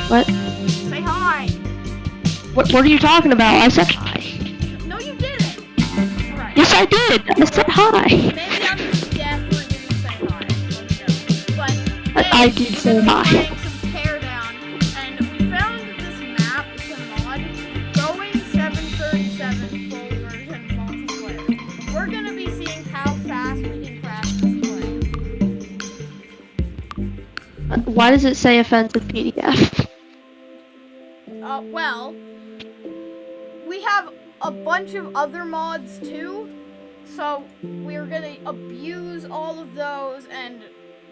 What? Say hi. What are you talking about? I said hi. No, you didn't. Alright. Yes, I did. I said hi. Maybe I'm just deaf or you didn't say hi. But hey, I did say we're hi. playing some Teardown, and we found this map. It's a mod. Going 737 full version multiplayer. We're gonna be seeing how fast we can crash this plane. Why does it say offensive PDF? Well, we have a bunch of other mods too, so we're gonna abuse all of those, and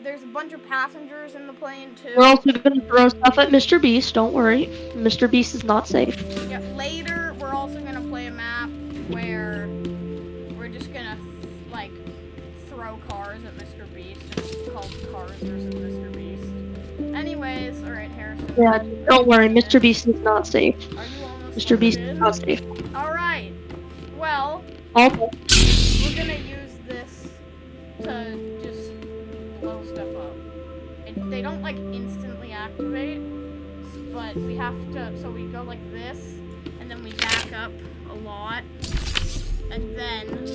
there's a bunch of passengers in the plane too. We're also gonna throw stuff at Mr. Beast, don't worry. Mr. Beast is not safe. Yeah, later we're also gonna play a map where we're just gonna like throw cars at Mr. Beast. It's called Cars vs. Mr. Beast. Anyways, alright, Harrison. Yeah, don't worry, Mr. Beast is not safe. Are you almost Mr. Beast in? is not safe. Alright. Well, Okay. we're gonna use this to just blow stuff up. They don't like instantly activate, but we have to, so we go like this, and then we back up a lot, and then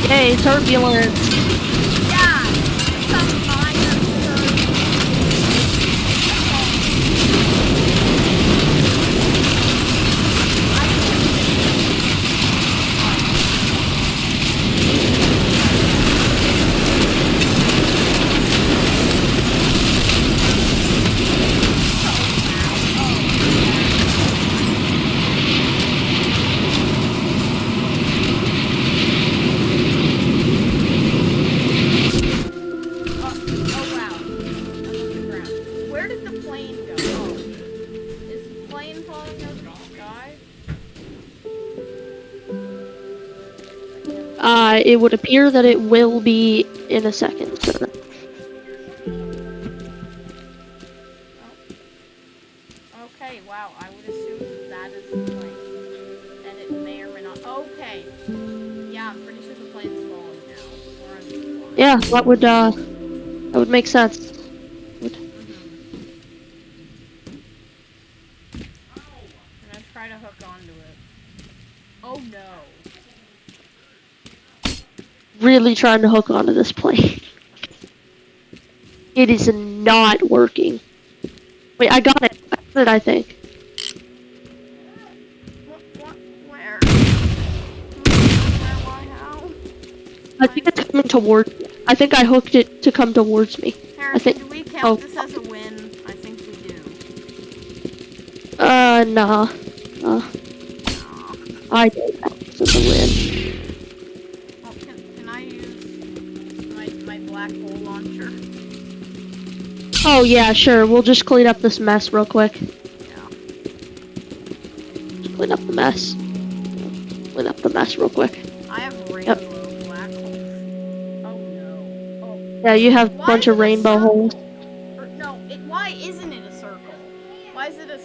Yay, turbulence. yeah, some minor It would appear that it will be in a second, sir. Okay, wow, I would assume that is the plane. And it may or may not. Okay. Yeah, I'm pretty sure the plane's falling now. Or I'm just flying. Yeah, that would make sense. I'm gonna try to hook onto it. Oh no. Really trying to hook onto this plane. It is not working. Wait, I got it. I think. Where? How? I think it's coming towards me. I think I hooked it to come towards me. Harrison, do we count this as a win? I think we do. Nah. I don't count this as a win. Oh, can I use my black hole launcher? Oh yeah, sure. We'll just clean up this mess real quick. Yeah. Just clean up the mess. Clean up the mess real quick. I have rainbow black holes. Oh no. Oh. Yeah, you have a bunch of rainbow holes. Or, no, why isn't it a circle? Why is it a?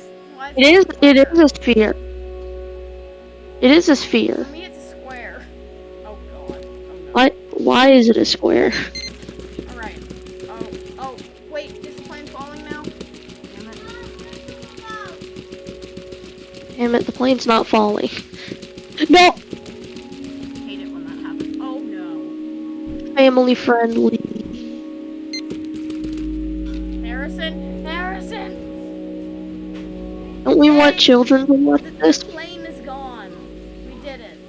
It is a sphere. It is a sphere. For me, it's a square. Oh god. Oh, no. Why is it a square? Alright. Oh, wait, is the plane falling now? Damn it, the plane's not falling. No! I hate it when that happens. Oh no. Family friendly. Harrison! Don't we want children to watch this? The plane is gone. We did it.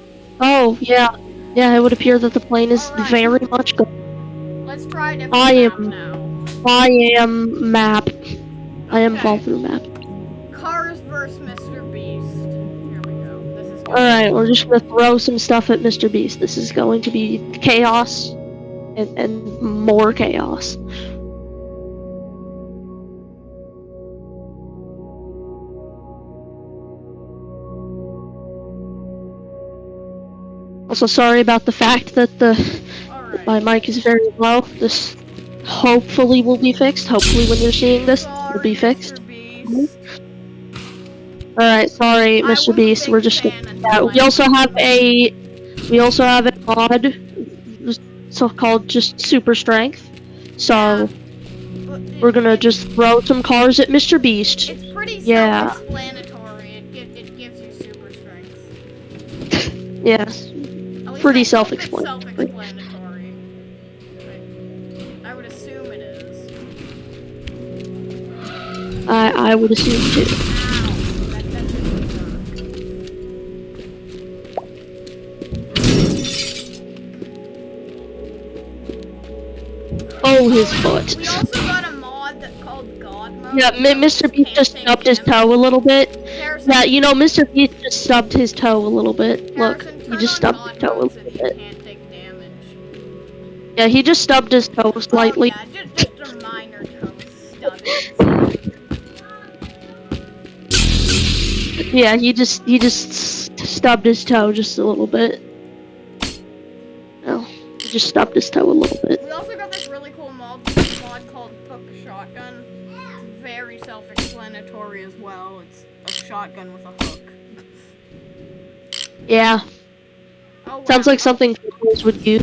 Oh, yeah. Yeah, it would appear that the plane is very much gone. Let's try a different map now. I am map. I am fall through map. Cars vs. Mr. Beast. Here we go. This is Alright, we're just gonna throw some stuff at Mr. Beast. This is going to be chaos and more chaos. Also, sorry about the fact that Alright. my mic is very low. This hopefully will be fixed. Hopefully, when you're seeing this, it'll be fixed. Mr. Beast. Alright, sorry, I was Mr. a Beast. big We're just fan gonna. until We I also learned have about a. We also have a mod, so-called just super strength. So we're gonna just throw some cars at Mr. Beast. It's pretty Yeah. self-explanatory. It gives you super strength. Yes. At least Pretty I hope it's self-explanatory. self-explanatory. I would assume it is. I would assume too. Ow. That didn't hurt. Oh, his foot. We also got a mod called God Mode. Yeah, Mr. Beast just stubbed his toe a little bit. Yeah, you know, Mr. Beast just stubbed his toe a little bit. Look, he just stubbed his toe a little bit. Can't take damage. Yeah, he just stubbed his toe slightly. Oh, yeah, just a minor toe stub. Yeah, he just stubbed his toe just a little bit. No, he just stubbed his toe a little bit. We also got this really cool mod called Hook Shotgun. It's very self-explanatory as well. It's a shotgun with a hook. Yeah. Oh, wow. Sounds like something criminals would use.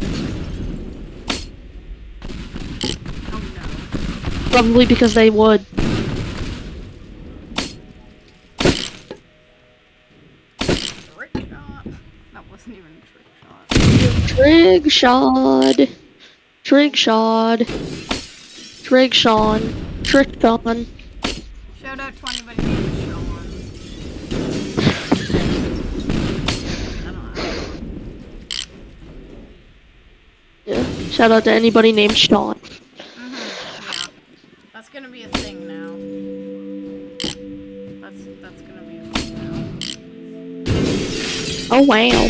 Oh no. Probably because they would. Trick shot? That wasn't even a trick shot. Trig shot. Trig shot. Trig Sean. Trick Sean. Shout out to anybody named Sean. I don't know. Yeah. Shout out to anybody named Sean. Yeah. That's gonna be a thing now. That's gonna be a thing now. Oh wow.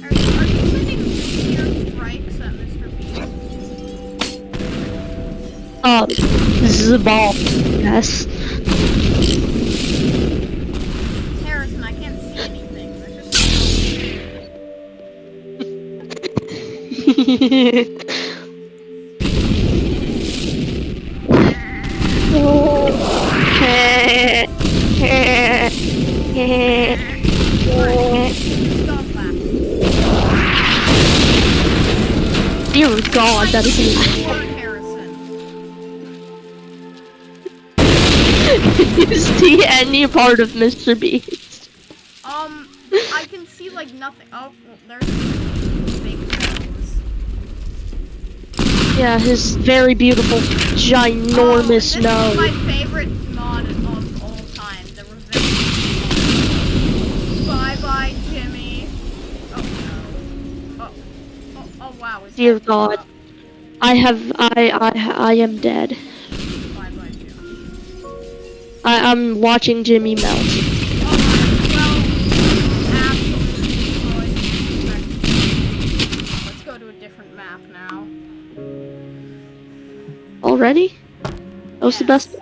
Are you sending nuclear strikes at Mr. Beast? This is a ball. Yes. Harrison, I can't see anything. There's just stop laughing. Dear God, that is Lord Harrison. you see any part of Mr. Beast? I can see like nothing. Oh, well, there's big nose. Yeah, his very beautiful, ginormous this nose. is my favorite mod of all time. The revenge. Bye bye, Jimmy. Oh no. Oh wow. His Dear head blew God. up. I am dead. Bye bye, Jimmy. I'm watching Jimmy melt. Well, absolutely destroyed. Let's go to a different map now. Already? That was the best.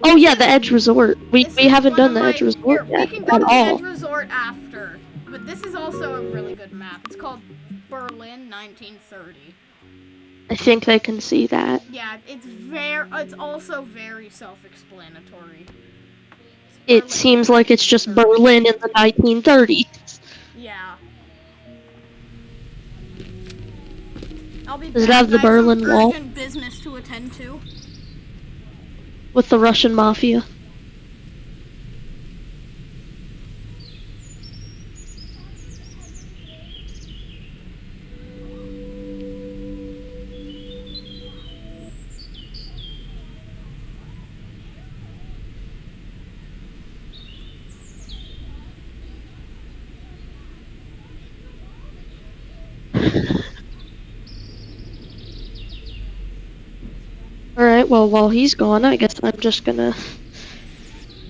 Oh yeah, the Edge Resort. We haven't done the Edge Resort yet We can go at to the all. Edge Resort after, but this is also a really good map. It's called Berlin 1930. I think they can see that. Yeah, it's also very self-explanatory. It seems like it's just Berlin in the 1930s. Yeah. I'll be Does it back. have the I some Berlin Wall? urgent business to attend to. With the Russian mafia. Alright, well, while he's gone, I guess I'm just gonna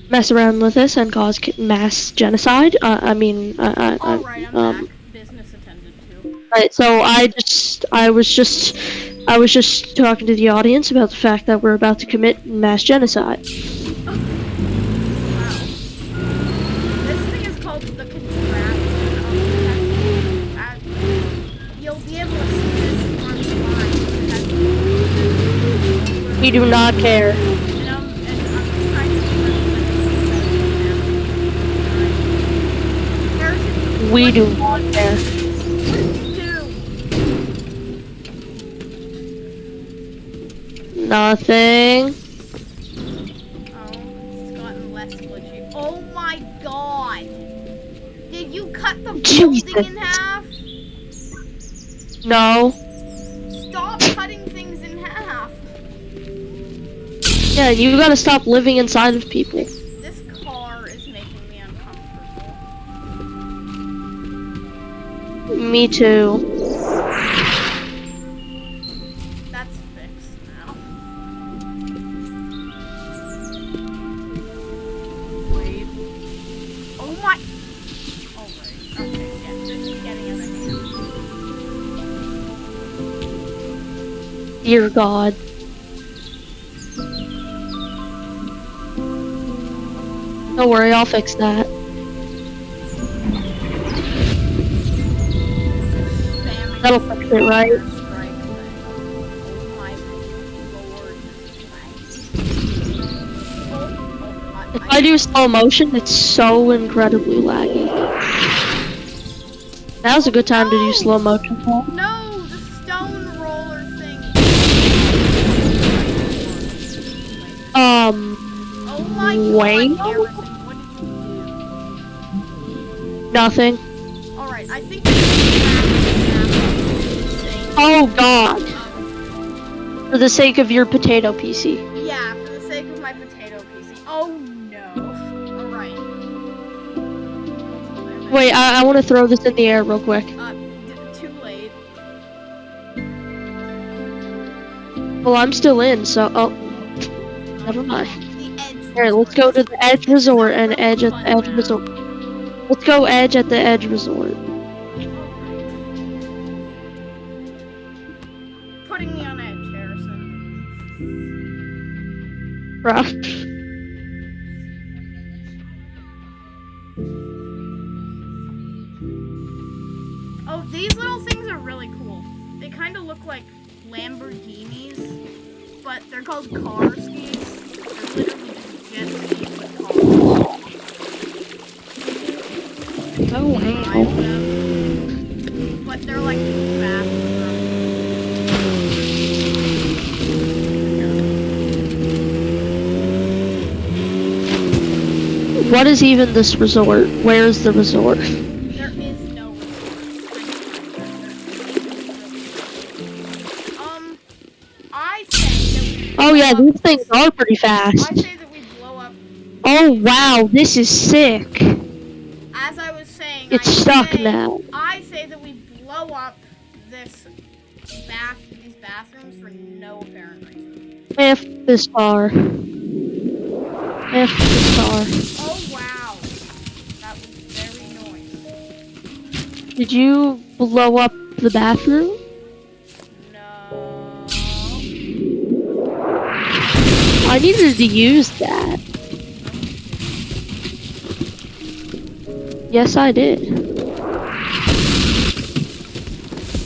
mess around with this and cause mass genocide. Alright, I'm back. Business attended to. Right, so I was just I was just talking to the audience about the fact that we're about to commit mass genocide. Wow. This thing is called the contraption of you'll be able to see this on the line. We do not care. And I'm trying to remember. We do not care. What did you do? Nothing. Oh, it's gotten less glitchy. Oh my god! Did you cut the building in half? No. Stop cutting things in half. Yeah, you gotta stop living inside of people. This car is making me uncomfortable. Me too. That's fixed now. Wait. Oh my. Oh right. Okay. Yeah. This is getting out of hand. Dear God. Don't worry, I'll fix that. Spamming That'll fix it, right? strike thing. Oh my lord. If I do slow motion, it's so incredibly laggy. Now's a good time to do slow motion. No, the stone roller thing. Oh my Wait. god, Harrison, what did you Nothing. do? Alright, I think Oh God. For the sake of your potato PC. yeah, for the sake of my potato PC. Oh no. Alright. Wait, I want to throw this in the air real quick. Too late. Well, I'm still in, so never mind. The edge. Alright, let's go to the Edge Resort and Edge at the Edge Resort. Let's go Edge at the Edge Resort. Putting me on edge, Harrison. Bruh. Oh, these little things are really cool. They kind of look like Lamborghinis, but they're called car skis. They're literally just jet skis with cars. Oh wow. Drive them, but they're like faster. What is even this resort? Where is the resort? There is no resort. I say that we Oh yeah, blow up these things are pretty fast. I say that we blow up. Oh wow, this is sick. As I was saying, It's stuck now. I say that we blow up these bathrooms for no apparent reason. F this car. F this car. Oh wow, that was very noisy. Did you blow up the bathroom? No. I needed to use that. Yes, I did.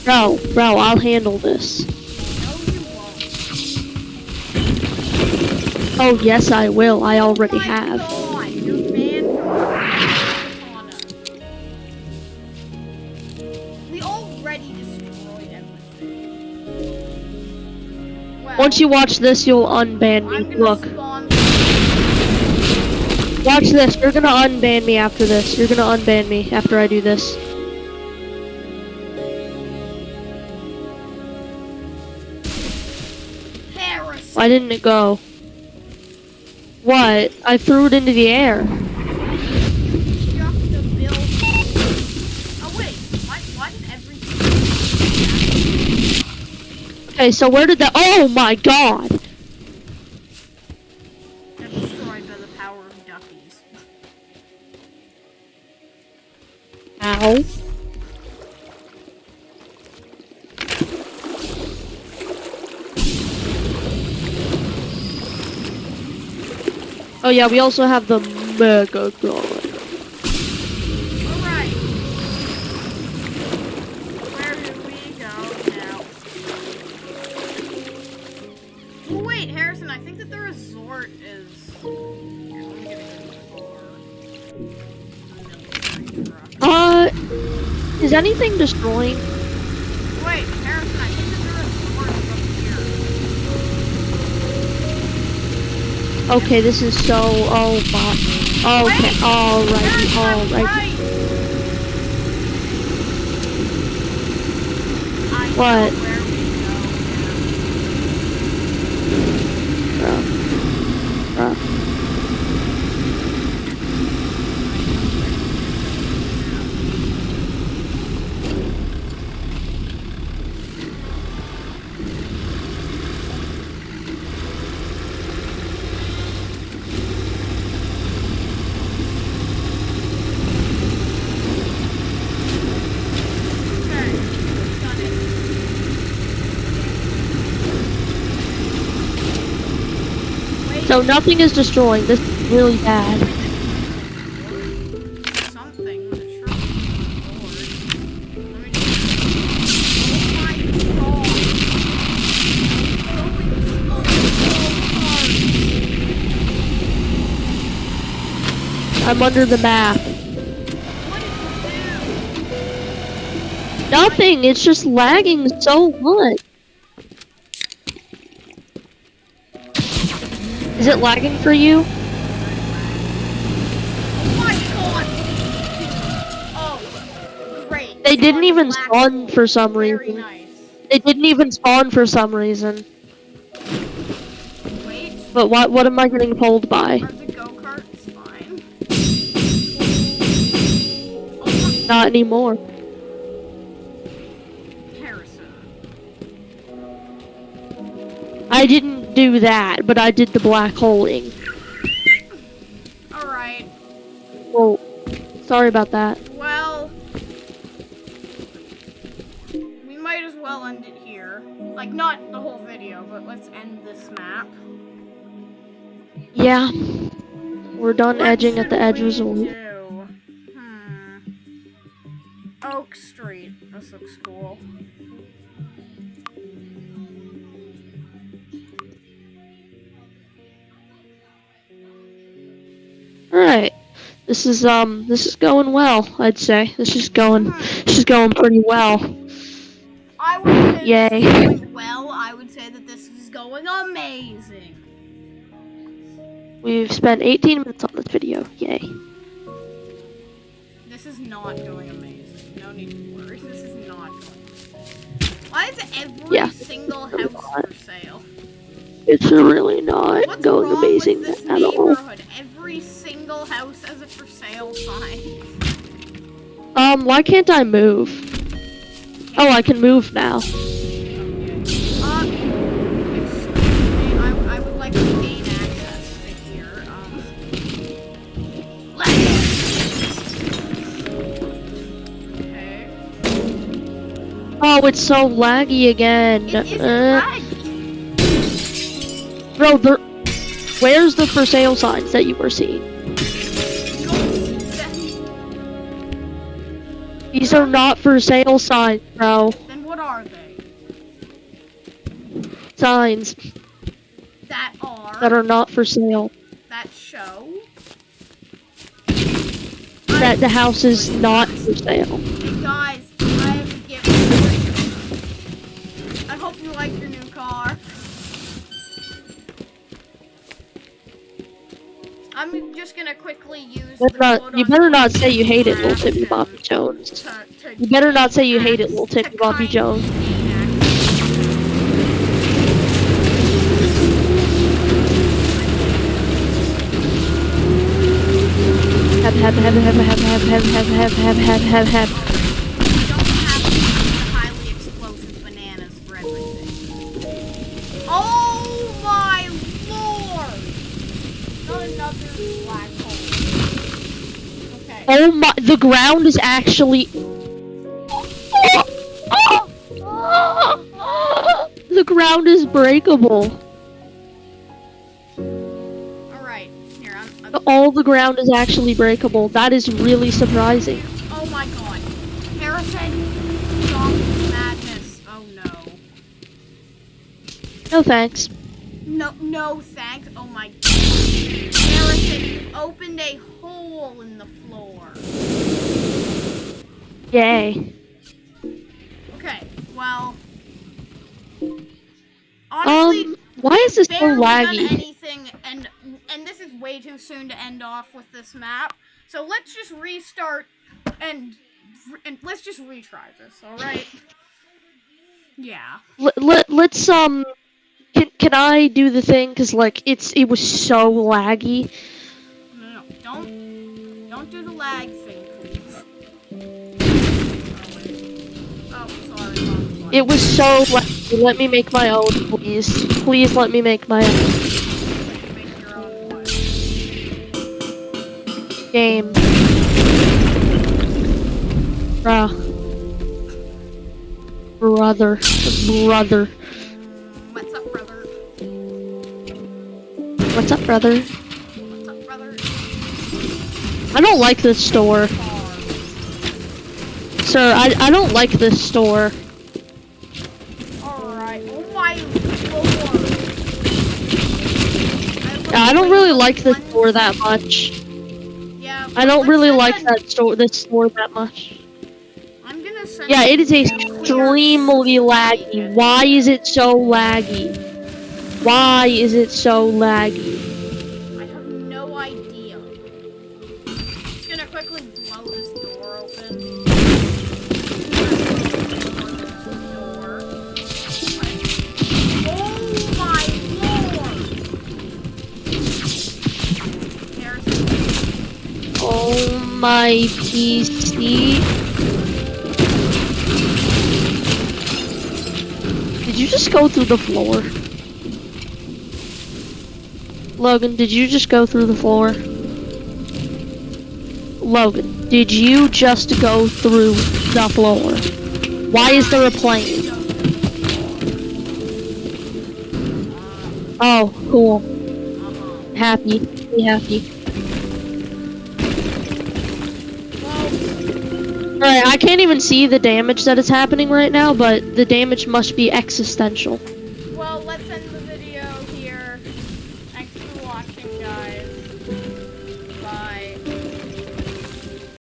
Bro, I'll handle this. No, you won't. Oh, yes, I will. I already Oh my have. God, you're banned from Cortana. We already destroyed everything. Well, Once you watch this, you'll unban me. I'm gonna Look, spawn. watch this. You're gonna unban me after this. You're gonna unban me after I do this. Harris. Why didn't it go? What? I threw it into the air. Just a build. Oh wait, why did everything? Okay, so where did that? Oh my God! Got destroyed by the power of duckies. Ow. Oh yeah, we also have the mega gun. Alright. Where do we go now? Oh wait, Harrison, I think that the resort is... Here, let me get a good car. Is anything destroying? Wait, Harrison, I think that the resort is up here. Okay, this is so, oh my, okay, Wait, alrighty, Harrison, I was alrighty. right. I What? know where we go now. So nothing is destroying. This is really bad. Something, but sure. Let me just... Oh my god. I'm under the map. What did you do? Nothing. It's just lagging so much. Is it lagging for you? Oh my god! Oh, great. They didn't On the even black spawn hole. for some Very reason. nice. They didn't even spawn for some reason. Wait, But what am I getting pulled by? are the go-karts fine? Oh Not anymore. my... Harrison. I didn't do that, but I did the black holing. Alright. Well, sorry about that. Well, we might as well end it here. Like, not the whole video, but let's end this map. Yeah. We're done What edging at the should edge we resort. do? Oak Street. This looks cool. Alright. This is going well, I'd say. This is going pretty well. I would say Yay. this is going well. I would say that this is going amazing. We've spent 18 minutes on this video. Yay. This is not going amazing. No need to worry. This is not going amazing. Why is every single house for sale? It's really not What's going wrong amazing with this at all. neighborhood? Every single house has a for sale sign. Why can't I move? Oh, I can move now. Excuse me, I would like to gain access to here. Okay. Oh, it's so laggy again. It isn't laggy. Bro, where's the for sale signs that you were seeing? These are not for sale signs, bro. Then what are they? Signs That are not for sale. that show That the house is not for sale. Hey guys, I have a gift. I hope you like your new car. I'm just gonna quickly use the You better not say you hate it, little Timmy Bobby Jones. You better not say you hate it, little Timmy Bobby Jones. Have. You don't have highly explosive bananas for everything. Oh my lord! Not another black hole. Okay. Oh my, the ground is actually... The ground is breakable. Alright, here, I'm All the ground is actually breakable. That is really surprising. Oh my god. Harrison, zombie madness. Oh no. No thanks. No thanks. Oh my god. Harrison, you've opened a hole in the floor. Yay. Okay, well. Honestly, why is this so barely done laggy? anything, and this is way too soon to end off with this map. So let's just restart and let's just retry this. All right? Yeah. Let's can I do the thing? Cause like it was so laggy. No, don't do the lag thing, please. Oh, sorry. Wrong. It was so laggy. Let me make my own, please. Please let me make my own Make your own what? game. Brother. What's up, brother? What's up, brother? What's up, brother? I don't like this store. Sir, I don't like this store. Alright. Oh my lord. Yeah, I don't really like this store that much. Yeah. I don't really like this store that much. I'm gonna send Yeah, it is extremely laggy. Why is it so laggy? Why is it so laggy? I have no idea. Just gonna quickly blow this door open. Oh my lord! Oh my PC. Did you just go through the floor? Logan, did you just go through the floor? Logan, did you just go through the floor? Why is there a plane? Oh, cool. Happy. Be happy. Alright, I can't even see the damage that is happening right now, but the damage must be existential. Well, let's end the video here. Thanks for watching, guys.